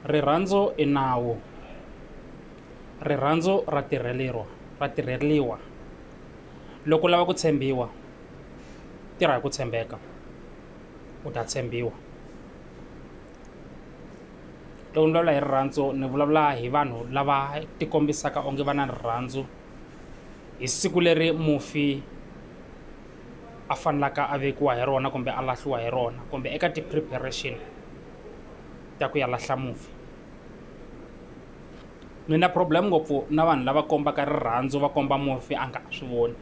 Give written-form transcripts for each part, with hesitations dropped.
Rirhandzu I nawu. Rirhandzu ra tirheliwa. Loko u lava ku tshembiwa, tirha hi ku tshembeka, u ta tshembiwa. Loko ni vulavula hi rirhandzu ni vulavula hi vanhu lava tikombisaka onge va na rirhandzu hi siku leri mufi a fanelaka a vekiwa hi rona kumbe a lahliwa hi rona, kumbe eka ti-preparation ta ku ya lahla mufi. Ni na problem ngopfu na vanhu lava kombaka rirhandzu va komba mufi a nga swi voni.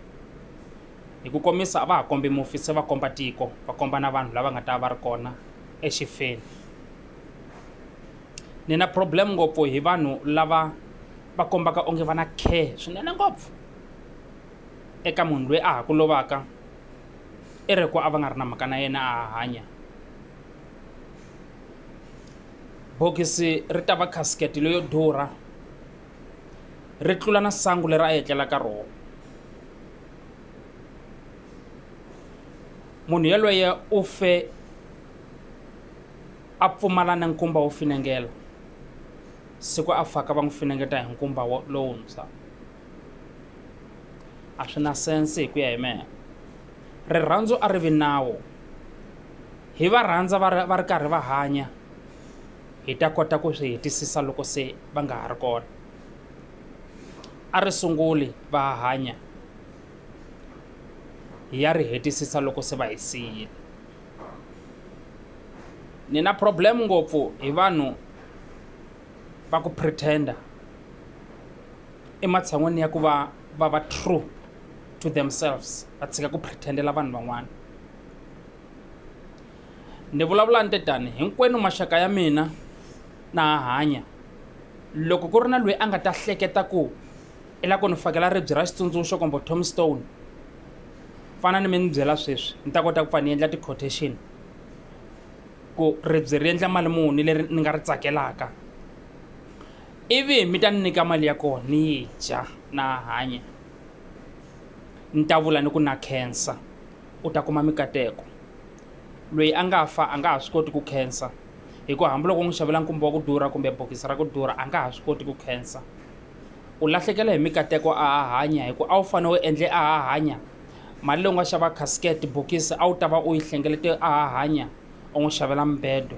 Hi ku komisa a va ha kombi mufi, se va komba tiko, va komba na vanhu lava nga ta va ri kona exifeni. Ni na problem ngopfu hi vanhu lava va kombaka onge va na care swinene ngopfu eka munhu loyi a ha ku lovaka i ri ku a va nga ri na mhaka na yena a hanya. Bokisi ri ta va casket leyo durha, ri tlula na sangu leri a etlela ka rona. Munhu yaloye u fe a pfumala na nkumba wo finengela, siku a faka va n'wi finengeta hi nkumba lowuntshwa. A swi na sense hi ku ya hi mehe. Rirhandzu a ri vi nawu. Hi va rhandza va ri karhi va hanya, hi ta kota ku swi hetisisa loko se va nga ha ri kona. A ri sunguli va hanya, hi ya ri hetisisa loko se va hi siyile. Ni na problem ngopfu hi vanhu va ku pretender ematshan'wini ya ku va true to themselves, va tshika ku pretendela vanhu van'wana. Ni vulavula ni te tani, hinkwenu maxaka ya mina na hanya. Loko ku ri na loyi a nga ta hleketa ku i la ku ni fakela ribye ra xitsundzuxo kumbe tombstone, fana ni mi ni byela sweswi ni ta kota ku pfa ni endla ti-quotation ku ribye ri endla mali muni leri ni nga ri tsakelaka, ivi mi ta ni nyika mali ya kona ni yi dya na hanya. Ni ta vula ni ku na khensa, u ta kuma mikateko. Loyi a nga fa a nga ha swi koti ku khensa, hi ku hambi loko u n'wi xavela nkumba wa ku durha kumbe bokisi ra ku durha a nga ha swi koti ku khensa. U lahlekela hi mikateko a ha hanya, hi ku a wu fanele u endle a ha hanya. Mali leyi u nga xava casket bokisi a wu ta va u yi hlengelete a ha hanya, u n'wi xavela mbedo.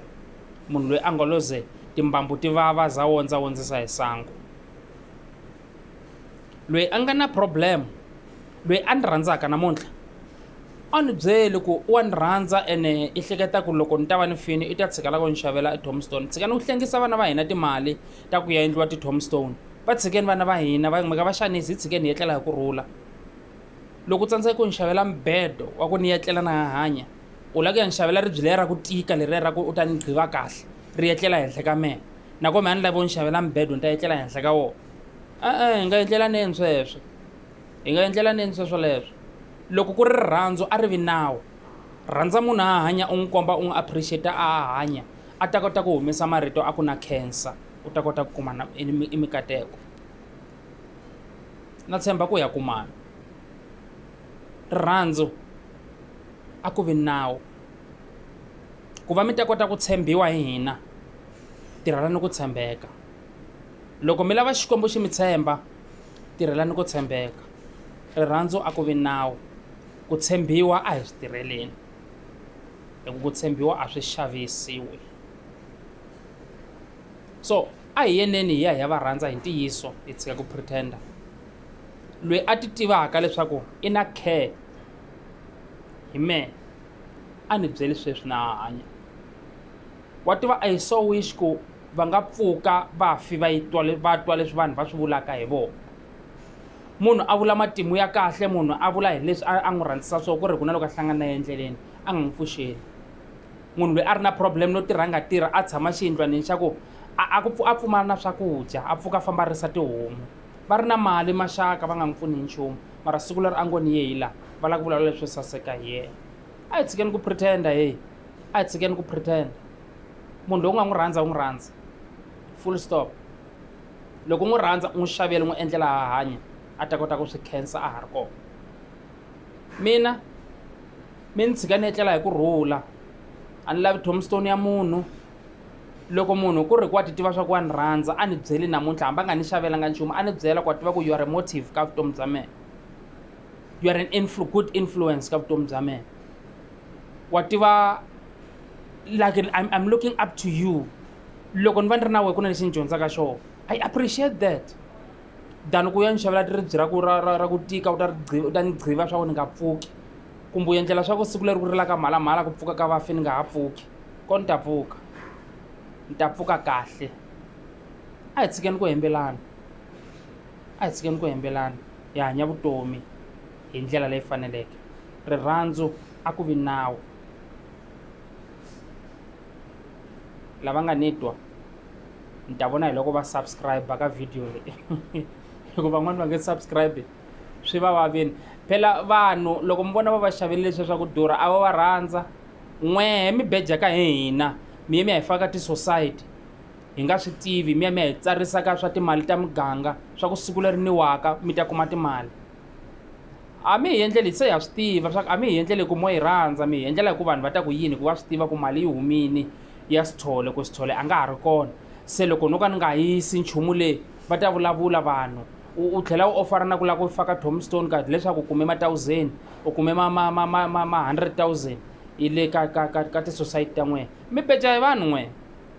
Munhu loyi a nga lo ze timbambu ti vava za wondzisa hi sangu. Loyi a nga na problem, loyi a ni rhandzaka namuntlha, a ni byeli ku wa ni rhandza ene i hleketa ku loko ni ta va ni fini i ta tshikela ku ni xavela tombstone. Tshika ni ku hlengisa vana va hina timali ta ku ya endliwa ti-tombstone. Va tshikeni vana va hina va mika va xanisi, hi tshikeni hi etlela hi kurhula. Loko u tsandzeka ku ni xavela mbedo wa ku ni etlela na hanya, u lava ku ya ni xavela ribye leri ra ku tika leriya ra ku u ta ni gqiva kahle ri etlela henhla ka mehe. Nakona mehe a ni lavi u ni xavela mbedo ni ta etlela henhla ka wona. Hi nga endlela neni sweswo, hi nga endlela neni sweswo leswo. Loko ku ri rirhandzu a ri vi nawu. Rhandza munhu a hanya, u n'wi komba, u n'wi appreciate a hanya, a ta kota ku humesa marito a ku na khensa, u ta kota ku kuma na mikateko. Na tshemba ku ya kumana. Rirhandzu a ku vi nawu. Ku va mi ta kota ku tshembiwa hi hina, tirhelani ku tshembeka. Loko mi lava Xikwembu xi mi tshemba, tirhelani ku tshembeka. Rirhandzu a ku vi nawu. Ku tshembiwa a hi swi tirheleni, hi ku tshembiwa a swi xavisiwi. So a hi yeneni hi ya va rhandza hi ntiyiso, hi tshika ku pretender. Loyi a ti tivaka leswaku i na care hi mehe a ni byeli sweswi na hanya. Wa tiva a hi so wish ku va nga pfuka vafi va twa leswi vanhu va swi vulaka hi vona. Munhu a vula matimu ya kahle, munhu a vula hi leswi a n'wi rhandzisa swona ku ri ku na loko a hlangana na ye endleleni a nga n'wi pfuxeli. Munhu loyi a ri na problem no tirha a nga tirha a tshama xiyindlwanini xa ku a pfumala na swakudya, a pfuka a famba a risa tihomu. Va ri na mali maxaka va nga n'wi pfuni hi nchumu, mara siku leri a ngo ni ye hi laha va lava ku vulavula leswi saseka hi yena. A hi tshikeni ku pretender a hi tshikeni ku pretender. Munhu loyi u nga n'wi rhandza u n'wi rhandza, full stop. Loko u n'wi rhandza u n'wi xavela, u n'wi endlela a hanya, a ta kota ku swi khensa a ha ri kona. Mina mi ni tshika ni etlela hi kurhula, a ni lavi tombstone ya munhu, loko munhu ku ri ku wa ti tiva swa ku wa ni rhandza a ni byeli namuntlha hamba nga ni xavelanga nchumu a ni byela ku wa tiva ku you are a motive ka vutomi bya mehe, you are an good influence ka vutomi bya mehe, wa tiva like I'm looking up to you. Loko ni va ni ri na wehe ku na lexi ni dyondzaka xona, I appreciate that than ku ya ni xavela tiribyi ra ku tika u ta ni gqiva swa ku ni nga pfuki, kumbe u endlela swa ku siku leri ku rilaka mhalamhala ku pfuka ka vafi ni nga ha pfuki. Ko ni ta pfuka, ni ta pfuka kahle. A hi tshikeni ku hembelana, a hi tshikeni ku hembelana, hi hanya vutomi hi ndlela leyi faneleke. Rirhandzu a ku vi nawu. Lava nga ni twa ni ta vona hi loko va subscribe ka video leyi loko van'wani va nge subscribe swi va vaveni. Phela vanhu loko mi vona va va xavele leswi swa ku durha a va va rhandza n'wehe mi beja ka hina, mi ya hi faka ti-society hi nga swi tivi, mi ya hi tsarisa ka swa timali ta muganga swa ku siku leri niwaka mi ta kuma timali. A mi hi endleli se ha swi tiva swa ku a mi hi endleli ku mo hi rhandza, mi hi endlela hi ku vanhu va ta ku yini ku va swi tiva ku mali yi humini ya Sithole, ku Sithole a nga ha ri kona. Se loko no ka ni nga yisi nchumu leyi va ta vulavula vanhu, u tlhela u ofara na ku lava ku faka tombstone card leswaku u kume ma-1000 u kume ma 100,000 yi le ka ti-society ta n'wehe. Mi beja hi vanhu n'wehe,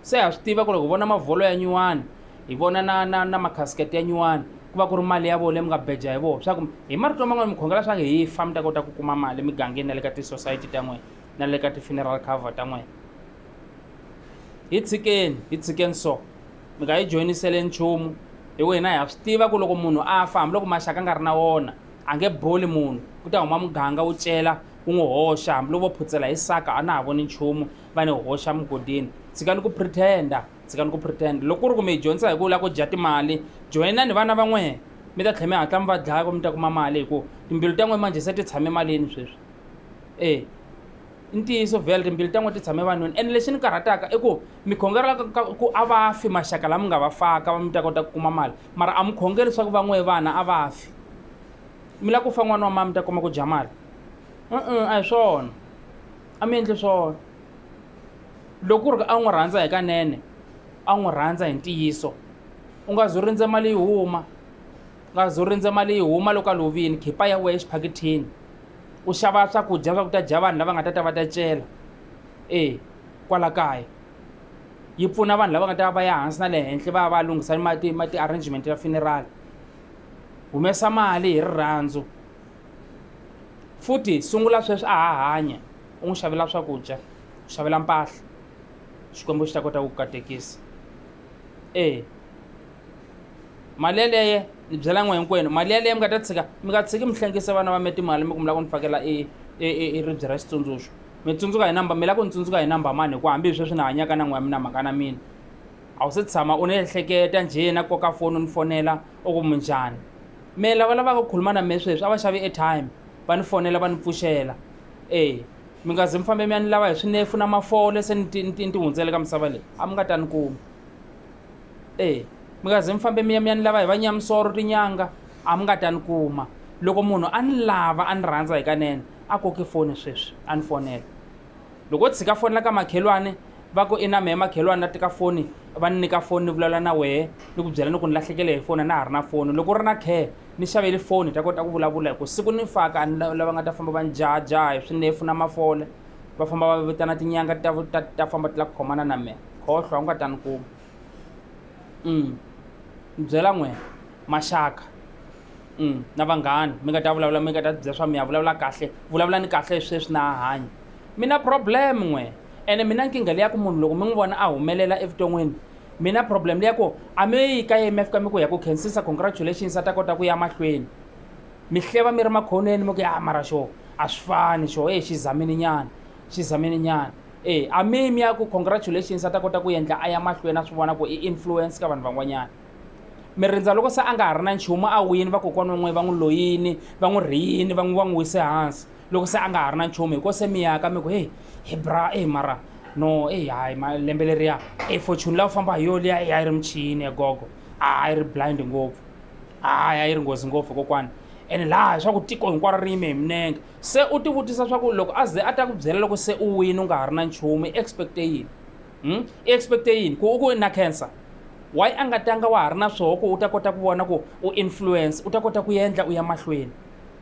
se ha swi tiva ku loko hi vona mavholo ya nyuwani hi vona na makhasiketi ya nyuwani ku va ku ri mali ya vona leyi mi nga beja hi vona, swa ku hi marito man'wani mi khongela swa ku hi fa mi ta kota ku kuma mali emigangeni na le ka ti-society ta n'wehe na le ka ti-funeral cover ta n'wehe. Hi tshikeni so mi nga yi joyiniseli nchumu hi wena. Ha swi tiva ku loko munhu a fa hambiloko maxaka nga ri na wona a nge boli munhu ku ta huma muganga wu cela wu n'wi hoxa, hambiloko vo phutsela hi saka a na ha voni nchumu va ni hoxa mugodini. Tshikani ku pretenda, tshikani ku pretenda. Loko ku ri ku mi hi dyondzisa hi ku lava ku dya timali, joyinani vana va n'wehe mi ta tlhela mi hatla mi va dlaya ku mi ta kuma mali, hikuva timbilu ta n'wehe manjhe se ti tshame malini sweswi. I ntiyiso vhele timbilu ta n'wehe ti tshame vanhwini, ene lexi ni karhataka i ku mi khongela ku a va fi maxaka lama mi nga va faka va mi ta kota ku kuma mali, mara a mi khongeli swa ku va n'wehe vana a va fi. Mi lava ku fa n'wana wa mama mi ta kuma ku dya mali? A hi swona, a mi endli swona. Loko ku ri a n'wi rhandza hi kanene, a n'wi rhandza hi ntiyiso, u nga zi u rindze mali yi huma, u nga zi u rindze mali yi huma loko a lovile. Khipa ya wehe xiphakethini, u xava swakudya swa ku ta dya vanhu lava nga ta va ta cela kwala kaya. Yi pfuna vanhu lava nga ta va ya hansi na le henhla va va lunghisa ti-arrangement ya funeral. Humesa mali hi rirhandzu, futhi sungula sweswi a ha hanya u n'wi xavela swakudya, u xavela mpahla, xikwembu xi ta kota ku katekisa. Mali yaleyo ni byela n'wehe hinkwenu, mali yaleyo mi nga ta tshika mi nga tshiki mi hlengisa vana va me timali mi ku mi lava ku ni fakela ribye ra xitsundzuxo. Mi tsundzuka hi namba, mi lava ku ni tsundzuka hi namba mani hi ku hambi hi sweswi ni hanyaka na n'wehe mi na mhaka na mina. A wu se tshama u ni ehleketa njhe na koka foni u ni fonela u ku minjhani. Me lava lavaka ku khuluma na me sweswi a va xavi airtime va ni fonela va ni pfuxela. Mi nga zi mi fambe mi ya ni lava hi swinefu na mafole se ni ti hundzele ka misava leyi, a mi nga ta ni kuma. Mi nga zi mi fambe mi ya ni lava hi vanyamisoro tinyanga, a mi nga ta ni kuma. Loko munhu a ni lava a ni rhandza hi kanene a koki foni sweswi a ni fonela. Loko u tshika fonela ka makhelwane va ku i na mehe makhelwane na teka foni va ni nyika foni ni vulavula na wehe ni ku byela ni ku ni lahlekele hi foni a na ha ri na foni. Loko u ri na care ni xavele foni ta kota ku vulavula, hi ku siku ni faka a ni lava nga ta famba va ni jahajaha hi swinefu na mafole, va famba va vitana tinyanga ta famba ti lava ku khomana na mehe. Khohlwa u nga ta ni kuma. Ni byela n'wehe maxaka na vanghana mi nga ta vulavula, mi nga ta byela swa mi ya vulavula kahle, vulavulani kahle hi sweswi na hanya. Mina problem n'wehe, ene mina nkingha leya ku munhu loko mi n'wi vona a humelela evuton'wini, mina problem leya ku a mi yi ka EMF ka mi ku ya ku khensisa congratulations a ta kota ku ya mahlweni. Mi hleva mi ri makhoneni mi ku mara xo a swi fani xo xi zamini nyana, xi zamini nyana. A mi ya ku congratulations a ta kota ku endla a ya mahlweni a swi vona ku i influence ka vanhu van'wanyana. Mi rindza loko se a nga ha ri na nchumu a wini vakokwana van'we va n'wi loyini va n'wi rhiyini va n'wi wise hansi. Loko se a nga ha ri na nchumu hi ko se mi yaka mi ku bra mara no hayi lembe leriya fortune la u famba hi yo liya a yi ri michini ya gogo, a yi ri blind ngopfu, a yi ri nghozi ngopfu kokwana. Ene laha swa ku tiko hinkwaro ri yime hi minenge. Se u ti vutisa swa ku loko a ze a ta ku byela loko se u wini u nga ha ri na nchumu i expecte yini? I expecte yini ku na cancer? Why a nga tanga wa ha ri na swoho ku u ta kota ku vona ku u influence u ta kota ku endla u ya mahlweni?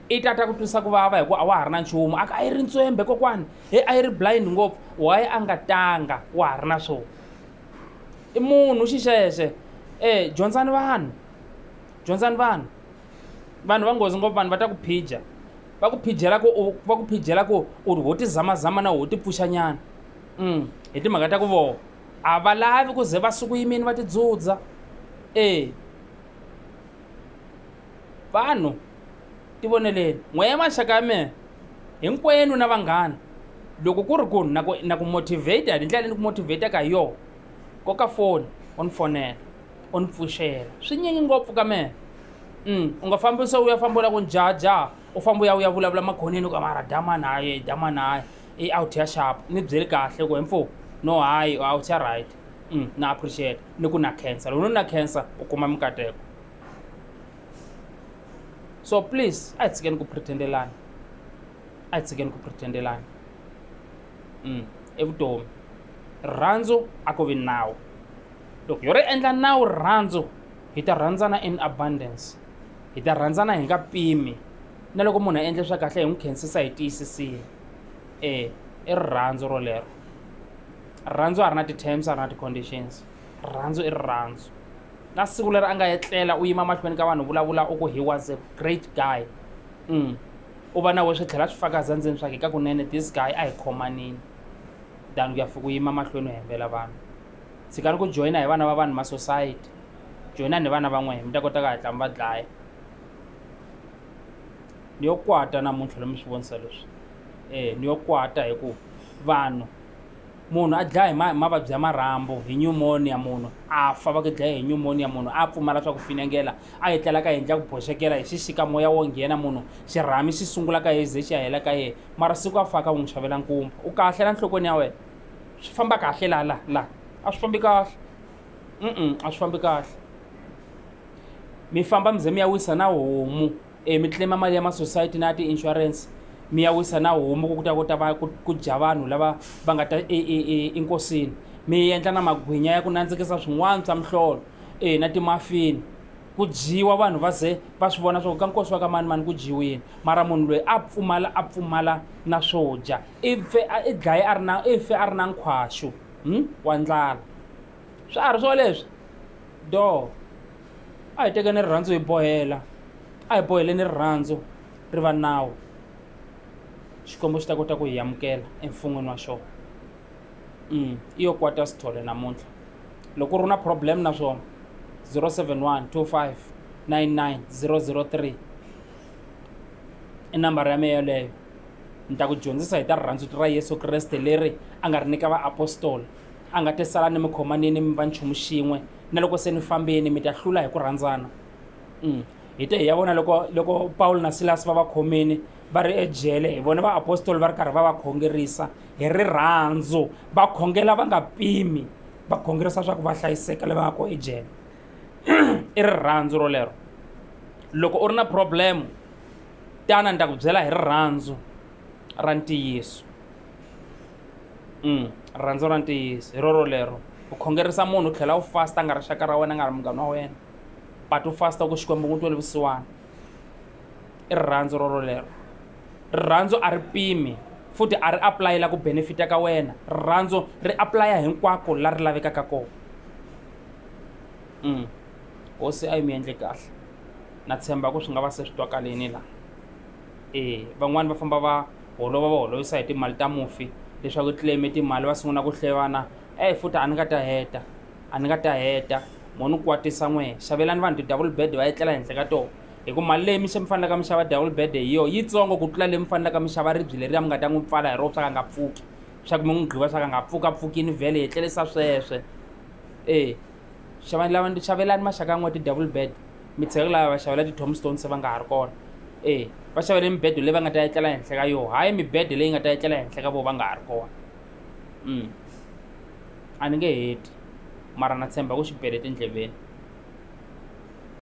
I ta ku twisa ku vava hi ku a wa ha ri na nchumu a yi ri ntswembe kokwani a yi ri blind ngopfu. Why a nga tanga wa ha ri na swoho? I munhu xixexe dyondzani vanhu vanhu va nghozi ngopfu. Vanhu va ta ku phija va ku phijela ku ho ti zamazama na ho ti pfuxanyana hi timhaka ta ku voho a va lavi ku ze va suku yimini va ti dzudza. Vanhu ti voneleni n'wehe maxaka ya mehe hinkwenu na vanghana loko ku ri ku na ku motivate hi ndlela leyi ni ku motivate-aka hi yona, koka foni u ni fonela u ni pfuxela swi nyingi ngopfu ka mehe. U nga fambi se u ya famba u la ku jaha u famba u ya vulavula makhoneni ku mara damani hayi i out ya sharp ni byeli kahle ku hemfo no hayi out ya right na appreciate ni ku na cancer. Loko na cancer u kuma mikateko. So please a hi tshikeni ku pretendelana, evutomi rirhandzu a ku vi nawu. Loko yo ri endla nawu rirhandzu hi ta rhandzana in abundance, hi ta rhandzana hi nga pimi, na loko munhu a endle swa kahle hi n'wi khensisa hi tiyisisile. I rirhandzu rolero. Rirhandzu a ri na ti-terms a ri na ti-conditions. Rirhandzu i rirhandzu. Na siku leri a nga etlela u yima mahlweni ka vanhu vulavula u ku he was a great guy, u va na we swi tlhela swi faka zandzeni swa ke ka kunene this guy a hi khomanini than ku ya fika u yima mahlweni u hembela vanhu. Tshikani ku joyina hi vana va vanhu ma-society, joyinani hi vana van'we mi ta kota ku hatla mi va dlaya. Ni yo kwata namuntlha lomu swi vonisa leswi ni yo kwata hi ku vanhu munhu a dlaya hi mavabyi ya marhambu hi pneumonia, munhu a fa va ku dlaya hi pneumonia, munhu a pfumala swa ku finengela a etlela ka endla ku boxekela hi xixika moya wo nghena, munhu xirhami xi sungula ka yeze xi ya hela ka yehe mara siku a faka u n'wi xavela nkumba. U kahle la nhlokweni ya wena swi famba kahle la a swi fambi kahle, a swi fambi kahle. Mi famba mi ze mi ya wisa na homu mi claima mali ya ma-society na ti-insurance, mi ya wisa na homu ku ta kota ku dya vanhu lava va nga ta enkosini. Mi endla na magwinya ya ku nandzikisa swin'wana swa mihlolo na timafini ku dyiwa, vanhu va ze va swi vona swa ku ka nkosi wa ka mani ku dyiwini, mara munhu loyi a pfumala na swo dya i dlaye i fe a ri na nkhwaxu wa ndlala. Swa ha ri swo leswi do a hi tekeni rirhandzu hi bohela, a hi boheleni rirhandzu ri va nawu, xikwembu xi ta kota ku hi amukela emfun'wini wa xona. I yo kwata sithole namuntlha. Loko u ri na problem na swona 071 25 99 003 i nambara ya mehe yeleyo. Ni ta ku dyondzisa hi ta rirhandzu ra Yesu Kreste leri a nga ri nyika vaapostoli, a nga te sala ni mi khomanini mi va nchumu xin'we, na loko se ni fambeni mi ta hlula hi ku rhandzana. Hi te hi ya vona loko Paul na Silas va va khomini va ri ejele, hi vona vaapostoli va ri karhi va va khongerisa hi rirhandzu, va khongela va nga pimi, va khongerisa swa ku va hlayiseka lava nga ko ejele. I rirhandzu rolero. Loko u ri na problem tana ni ta ku byela hi rirhandzu ra ntiyiso, rirhandzu ra ntiyiso hi rolero. U khongerisa munhu u tlhela u fasta nga rixaka ra wena, nga ri munghana wa wena, but u fasta ku xikwembu n'wi twela vusiwana. I rirhandzu rolero. Rirhandzu a ri pimi futhi a ri aplayela ku benefita ka wena, rirhandzu ri aplaya hinkwako la ri lavekaka kona. Hosi a yi mi endle kahle, na tshemba ku swi nga va se swi twakaleni la. Van'wani va famba va holovisa hi timali ta mufi leswaku claim timali va sungula ku hlevana. Futhi a ni nga ta heta munhu kwatisa n'wehe, xavelani vanhu ti-double bed va etlela henhla ka tona, hi ku mali leyi mi fanelaka mi xava double bed hi yona yitsongo ku tlula leyi mi fanelaka mi xava ribye leriya mi nga ta n'wi pfala hi rona swa ka nga pfuki, swa ku mi n'wi gqiva swa ka nga pfukapfukini vhele hi tlelisa sweswe. Xavelani maxaka ya n'we ti-double bed, mi tshika lava va xavela ti-tombstone se va nga ha ri kona. Va xavele mibedo leyi va nga ta etlela henhla ka yona, hayi mibedo leyi nga ta etlela henhla ka vona va nga ha ri kona. A ni nge heti mara na tshemba ku xi bele tindleveni.